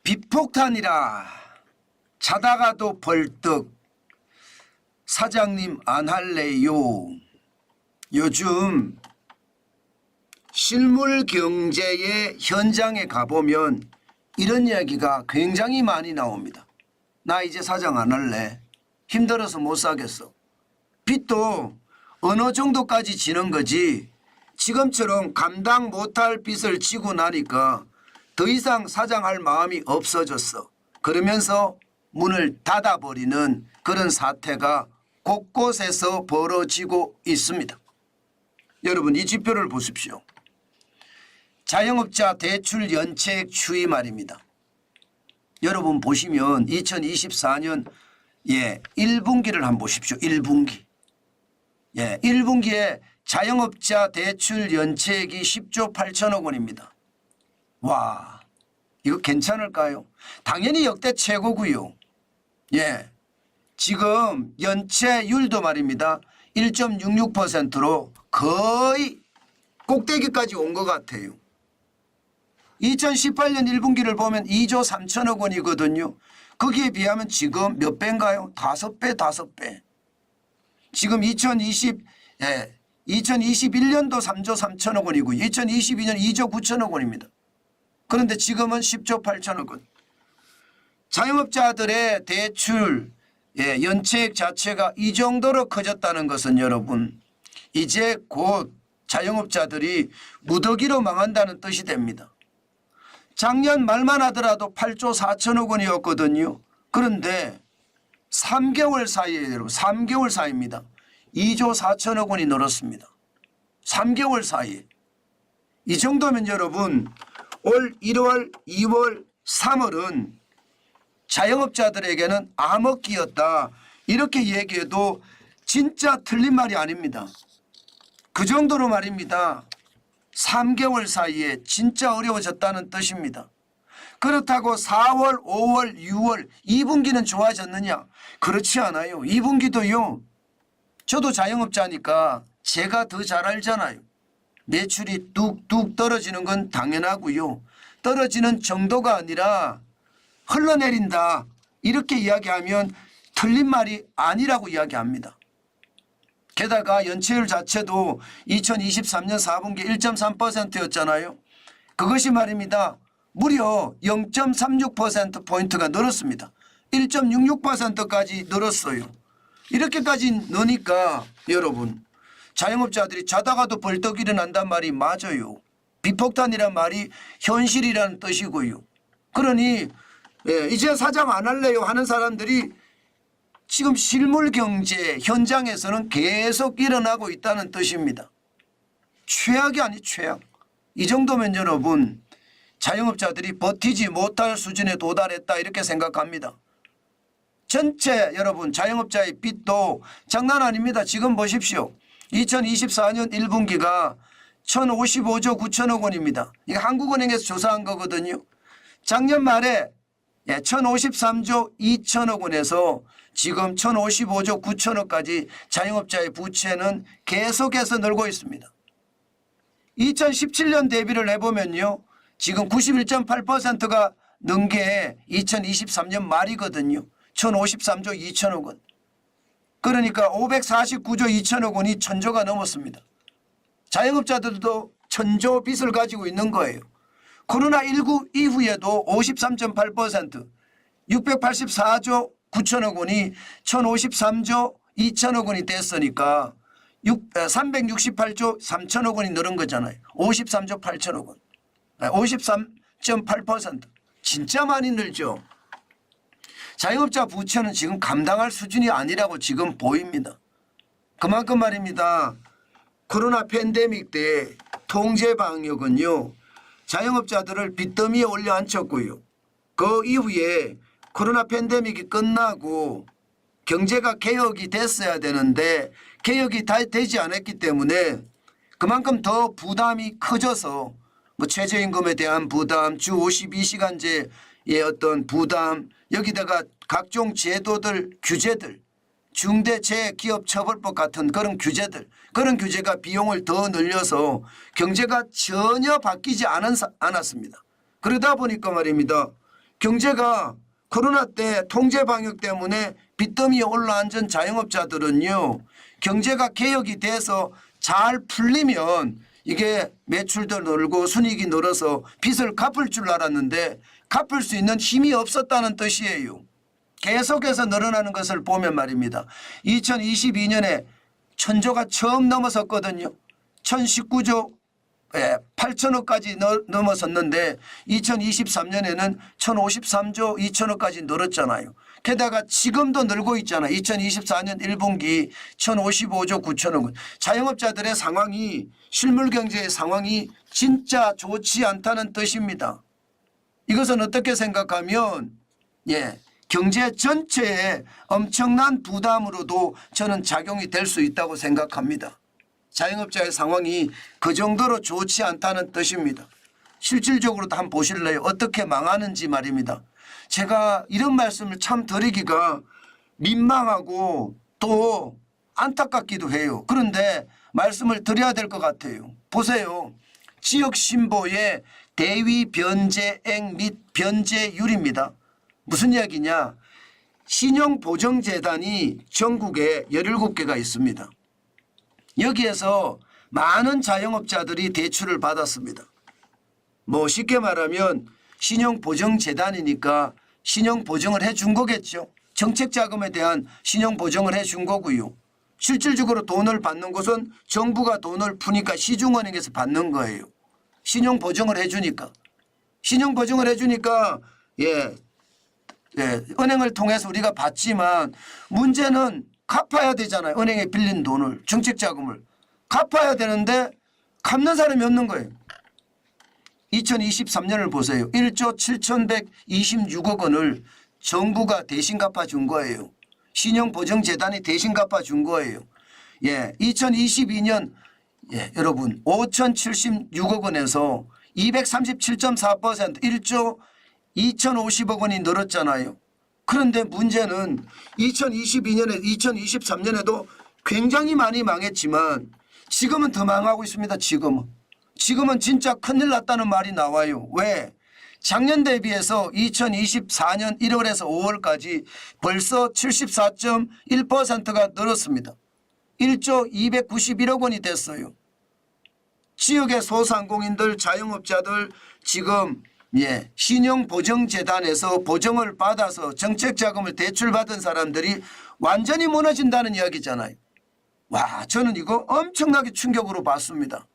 비폭탄이라 자다가도 벌떡 사장님 안 할래요. 요즘 실물 경제의 현장에 가보면 이런 이야기가 굉장히 많이 나옵니다. 나 이제 사장 안 할래. 힘들어서 못 사겠어. 빚도 어느 정도까지 지는 거지 지금처럼 감당 못할 빚을 지고 나니까 더 이상 사장할 마음이 없어졌어. 그러면서 문을 닫아버리는 그런 사태가 곳곳에서 벌어지고 있습니다. 여러분 이 지표를 보십시오. 자영업자 대출 연체액 추이 말입니다. 여러분 보시면 2024년 1분기를 한번 보십시오. 1분기. 1분기에 자영업자 대출 연체액이 10조 8천억 원입니다. 와, 이거 괜찮을까요? 당연히 역대 최고고요. 지금 연체율도 말입니다. 1.66%로 거의 꼭대기까지 온 것 같아요. 2018년 1분기를 보면 2조 3천억 원이거든요. 거기에 비하면 지금 몇 배인가요? 5배, 5배. 지금 2021년도 3조 3천억 원이고 2022년 2조 9천억 원입니다. 그런데 지금은 10조 8천억 원. 자영업자들의 대출 연체액 자체가 이 정도로 커졌다는 것은 여러분 이제 곧 자영업자들이 무더기로 망한다는 뜻이 됩니다. 작년 말만 하더라도 8조 4천억 원이었거든요. 그런데 3개월 사이에 여러분 3개월 사이입니다. 2조 4천억 원이 늘었습니다. 3개월 사이에. 이 정도면 여러분 올 1월, 2월, 3월은 자영업자들에게는 암흑기였다. 이렇게 얘기해도 진짜 틀린 말이 아닙니다. 그 정도로 말입니다. 3개월 사이에 진짜 어려워졌다는 뜻입니다. 그렇다고 4월, 5월, 6월 2분기는 좋아졌느냐? 그렇지 않아요. 2분기도요. 저도 자영업자니까 제가 더 잘 알잖아요. 매출이 뚝뚝 떨어지는 건 당연하고요. 떨어지는 정도가 아니라 흘러내린다. 이렇게 이야기하면 틀린 말이 아니라고 이야기합니다. 게다가 연체율 자체도 2023년 4분기 1.3%였잖아요. 그것이 말입니다. 무려 0.36%포인트가 늘었습니다. 1.66%까지 늘었어요. 이렇게까지 느니까 여러분 자영업자들이 자다가도 벌떡 일어난단 말이 맞아요. 비폭탄이란 말이 현실이라는 뜻이고요. 그러니 이제 사장 안 할래요 하는 사람들이 지금 실물 경제 현장에서는 계속 일어나고 있다는 뜻입니다. 최악이 아니 최악. 이 정도면 여러분 자영업자들이 버티지 못할 수준에 도달했다 이렇게 생각합니다. 전체 여러분 자영업자의 빚도 장난 아닙니다. 지금 보십시오. 2024년 1분기가 1055조 9천억 원입니다. 이게 한국은행에서 조사한 거거든요. 작년 말에 1053조 2천억 원에서 지금 1055조 9천억까지 자영업자의 부채는 계속해서 늘고 있습니다. 2017년 대비를 해보면요. 지금 91.8%가 는 게 2023년 말이거든요. 1053조 2천억 원. 그러니까 549조 2천억 원이 1000조가 넘었습니다. 자영업자들도 1000조 빚을 가지고 있는 거예요. 코로나19 이후에도 53.8% 684조 9천억 원이 1053조 2천억 원이 됐으니까 368조 3천억 원이 늘은 거잖아요. 53조 8천억 원. 53.8% 진짜 많이 늘죠. 자영업자 부채는 지금 감당할 수준이 아니라고 지금 보입니다. 그만큼 말입니다. 코로나 팬데믹 때 통제 방역은요. 자영업자들을 빚더미에 올려앉혔고요. 그 이후에 코로나 팬데믹이 끝나고 경제가 개혁이 됐어야 되는데 개혁이 다 되지 않았기 때문에 그만큼 더 부담이 커져서 뭐 최저임금에 대한 부담, 주 52시간제의 어떤 부담, 여기다가 각종 제도들, 규제들, 중대재해기업처벌법 같은 그런 규제들, 그런 규제가 비용을 더 늘려서 경제가 전혀 바뀌지 않았습니다. 그러다 보니까 말입니다. 경제가 코로나 때 통제 방역 때문에 빚더미에 올라앉은 자영업자들은요. 경제가 개혁이 돼서 잘 풀리면 이게 매출도 늘고 순이익이 늘어서 빚을 갚을 줄 알았는데 갚을 수 있는 힘이 없었다는 뜻이에요. 계속해서 늘어나는 것을 보면 말입니다. 2022년에 1000조가 처음 넘어섰거든요. 1019조 8천억까지 넘어섰는데 2023년에는 1053조 2천억까지 늘었잖아요. 게다가 지금도 늘고 있잖아요. 2024년 1분기 1055조 9천억. 자영업자들의 상황이 실물 경제의 상황이 진짜 좋지 않다는 뜻입니다. 이것은 어떻게 생각하면 경제 전체에 엄청난 부담으로도 저는 작용이 될 수 있다고 생각합니다. 자영업자의 상황이 그 정도로 좋지 않다는 뜻입니다. 실질적으로도 한번 보실래요? 어떻게 망하는지 말입니다. 제가 이런 말씀을 참 드리기가 민망하고 또 안타깝기도 해요. 그런데 말씀을 드려야 될 것 같아요. 보세요. 지역신보의 대위 변제액 및 변제율입니다. 무슨 이야기냐. 신용보증재단이 전국에 17개가 있습니다. 여기에서 많은 자영업자들이 대출을 받았습니다. 뭐 쉽게 말하면 신용보증재단이니까 신용보증을 해준 거겠죠. 정책자금에 대한 신용보증을 해준 거고요. 실질적으로 돈을 받는 곳은 정부가 돈을 푸니까 시중은행에서 받는 거예요. 신용보증을 해주니까. 신용보증을 해주니까 은행을 통해서 우리가 받지만 문제는 갚아야 되잖아요. 은행에 빌린 돈을 정책자금을 갚아야 되는데 갚는 사람이 없는 거예요. 2023년을 보세요. 1조 7,126억 원을 정부가 대신 갚아준 거예요. 신용보증재단이 대신 갚아준 거예요. 2022년 여러분 5,076억 원에서 237.4% 1조 2,050억 원이 늘었잖아요. 그런데 문제는 2022년에 2023년에도 굉장히 많이 망했지만 지금은 더 망하고 있습니다. 지금은 진짜 큰일 났다는 말이 나와요. 왜? 작년 대비해서 2024년 1월에서 5월까지 벌써 74.1%가 늘었습니다. 1조 291억 원이 됐어요. 지역의 소상공인들 자영업자들 지금 신용보증재단에서 보증을 받아서 정책자금을 대출받은 사람들이 완전히 무너진다는 이야기잖아요. 와, 저는 이거 엄청나게 충격으로 봤습니다.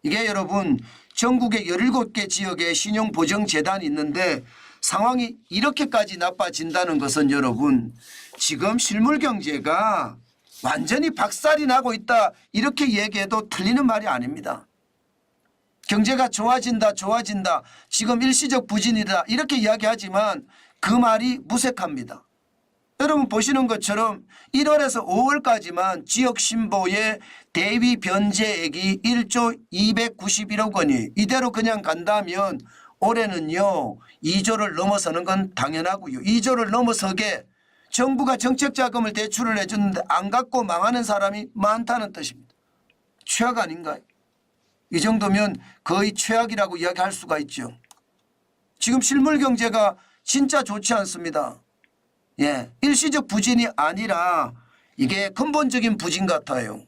이게 여러분 전국에 17개 지역에 신용보증재단이 있는데 상황이 이렇게까지 나빠진다는 것은 여러분 지금 실물경제가 완전히 박살이 나고 있다 이렇게 얘기해도 틀리는 말이 아닙니다. 경제가 좋아진다 지금 일시적 부진이다 이렇게 이야기하지만 그 말이 무색합니다. 여러분 보시는 것처럼 1월에서 5월까지만 지역신보의 대위 변제액이 1조 291억 원이 이대로 그냥 간다면 올해는요 2조를 넘어서는 건 당연하고요. 2조를 넘어서게 정부가 정책자금을 대출을 해주는데 안 갖고 망하는 사람이 많다는 뜻입니다. 최악 아닌가요? 이 정도면 거의 최악이라고 이야기할 수가 있죠. 지금 실물경제가 진짜 좋지 않습니다. 일시적 부진이 아니라 이게 근본적인 부진 같아요.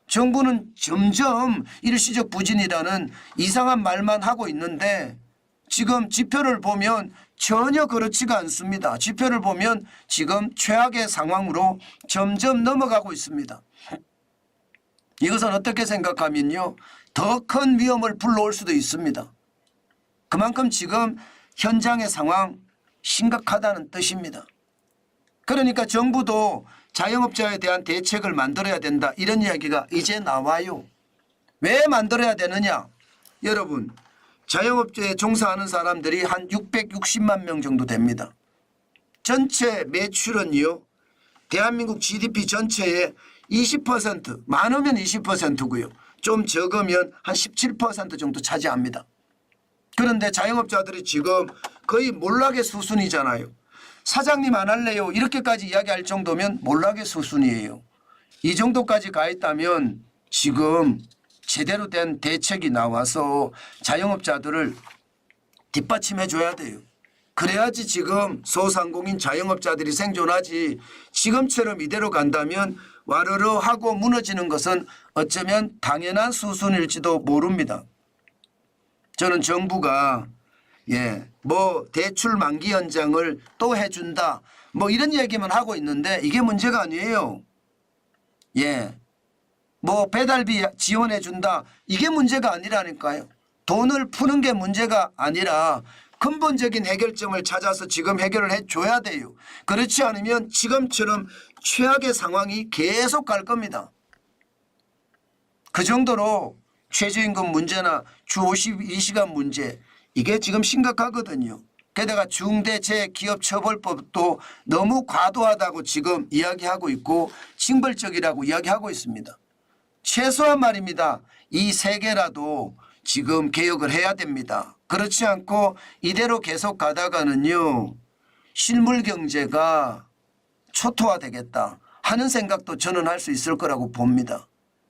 정부는 점점 일시적 부진이라는 이상한 말만 하고 있는데 지금 지표를 보면 전혀 그렇지가 않습니다. 지표를 보면 지금 최악의 상황으로 점점 넘어가고 있습니다. 이것은 어떻게 생각하면요. 더 큰 위험을 불러올 수도 있습니다. 그만큼 지금 현장의 상황 심각하다는 뜻입니다. 그러니까 정부도 자영업자에 대한 대책을 만들어야 된다 이런 이야기가 이제 나와요. 왜 만들어야 되느냐. 여러분 자영업자에 종사하는 사람들이 한 660만 명 정도 됩니다. 전체 매출은요. 대한민국 GDP 전체의 20% 많으면 20%고요. 좀 적으면 한 17% 정도 차지합니다. 그런데 자영업자들이 지금 거의 몰락의 수순이잖아요. 사장님 안 할래요 이렇게까지 이야기할 정도면 몰락의 수순이에요. 이 정도까지 가 있다면 지금 제대로 된 대책이 나와서 자영업자들을 뒷받침해 줘야 돼요. 그래야지 지금 소상공인 자영업자들이 생존하지. 지금처럼 이대로 간다면 와르르 하고 무너지는 것은 어쩌면 당연한 수순일지도 모릅니다. 저는 정부가 뭐 대출 만기 연장을 또 해준다 뭐 이런 얘기만 하고 있는데 이게 문제가 아니에요. 뭐 배달비 지원해 준다 이게 문제가 아니라니까요. 돈을 푸는 게 문제가 아니라 근본적인 해결점을 찾아서 지금 해결을 해줘야 돼요. 그렇지 않으면 지금처럼 최악의 상황이 계속 갈 겁니다. 그 정도로 최저임금 문제나 주 52시간 문제 이게 지금 심각하거든요. 게다가 중대재해기업처벌법도 너무 과도하다고 지금 이야기하고 있고 징벌적이라고 이야기하고 있습니다. 최소한 말입니다. 이 세 개라도 지금 개혁을 해야 됩니다. 그렇지 않고 이대로 계속 가다가는요. 실물 경제가 초토화되겠다 하는 생각도 저는 할 수 있을 거라고 봅니다.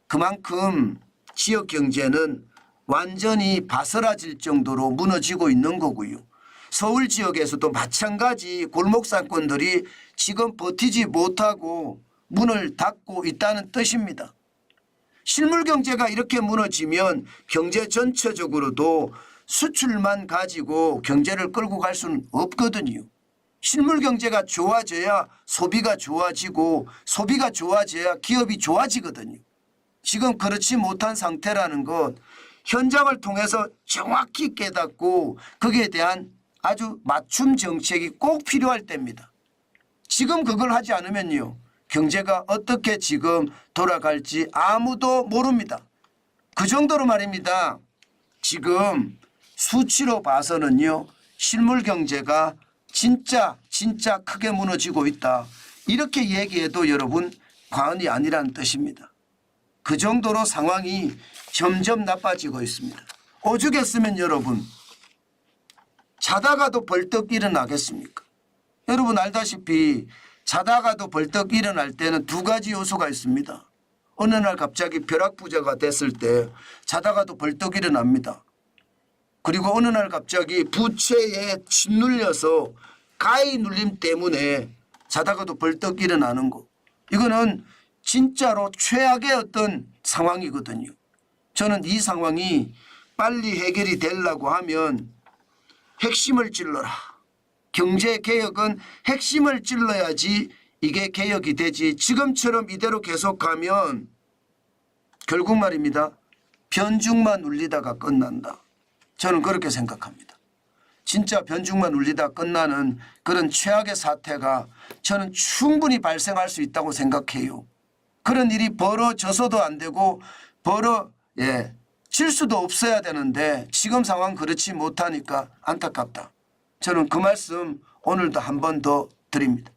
그만큼 지역 경제는 완전히 바스라질 정도로 무너지고 있는 거고요. 서울 지역에서도 마찬가지 골목상권들이 지금 버티지 못하고 문을 닫고 있다는 뜻입니다. 실물 경제가 이렇게 무너지면 경제 전체적으로도 수출만 가지고 경제를 끌고 갈 수는 없거든요. 실물 경제가 좋아져야 소비가 좋아지고 소비가 좋아져야 기업이 좋아지거든요. 지금 그렇지 못한 상태라는 것 현장을 통해서 정확히 깨닫고 거기에 대한 아주 맞춤 정책이 꼭 필요할 때입니다. 지금 그걸 하지 않으면요. 경제가 어떻게 지금 돌아갈지 아무도 모릅니다. 그 정도로 말입니다. 지금 수치로 봐서는요. 실물 경제가 진짜 크게 무너지고 있다. 이렇게 얘기해도 여러분 과언이 아니라는 뜻입니다. 그 정도로 상황이 점점 나빠지고 있습니다. 오죽했으면 여러분 자다가도 벌떡 일어나겠습니까? 여러분 알다시피 자다가도 벌떡 일어날 때는 두 가지 요소가 있습니다. 어느 날 갑자기 벼락부자가 됐을 때 자다가도 벌떡 일어납니다. 그리고 어느 날 갑자기 부채에 짓눌려서 가위 눌림 때문에 자다가도 벌떡 일어나는 거. 이거는 진짜로 최악의 어떤 상황이거든요. 저는 이 상황이 빨리 해결이 되려고 하면 핵심을 찔러라. 경제개혁은 핵심을 찔러야지 이게 개혁이 되지. 지금처럼 이대로 계속 가면 결국 말입니다. 변죽만 울리다가 끝난다. 저는 그렇게 생각합니다. 진짜 변죽만 울리다 끝나는 그런 최악의 사태가 저는 충분히 발생할 수 있다고 생각해요. 그런 일이 벌어져서도 안 되고 질 수도 없어야 되는데 지금 상황 그렇지 못하니까 안타깝다. 저는 그 말씀 오늘도 한 번 더 드립니다.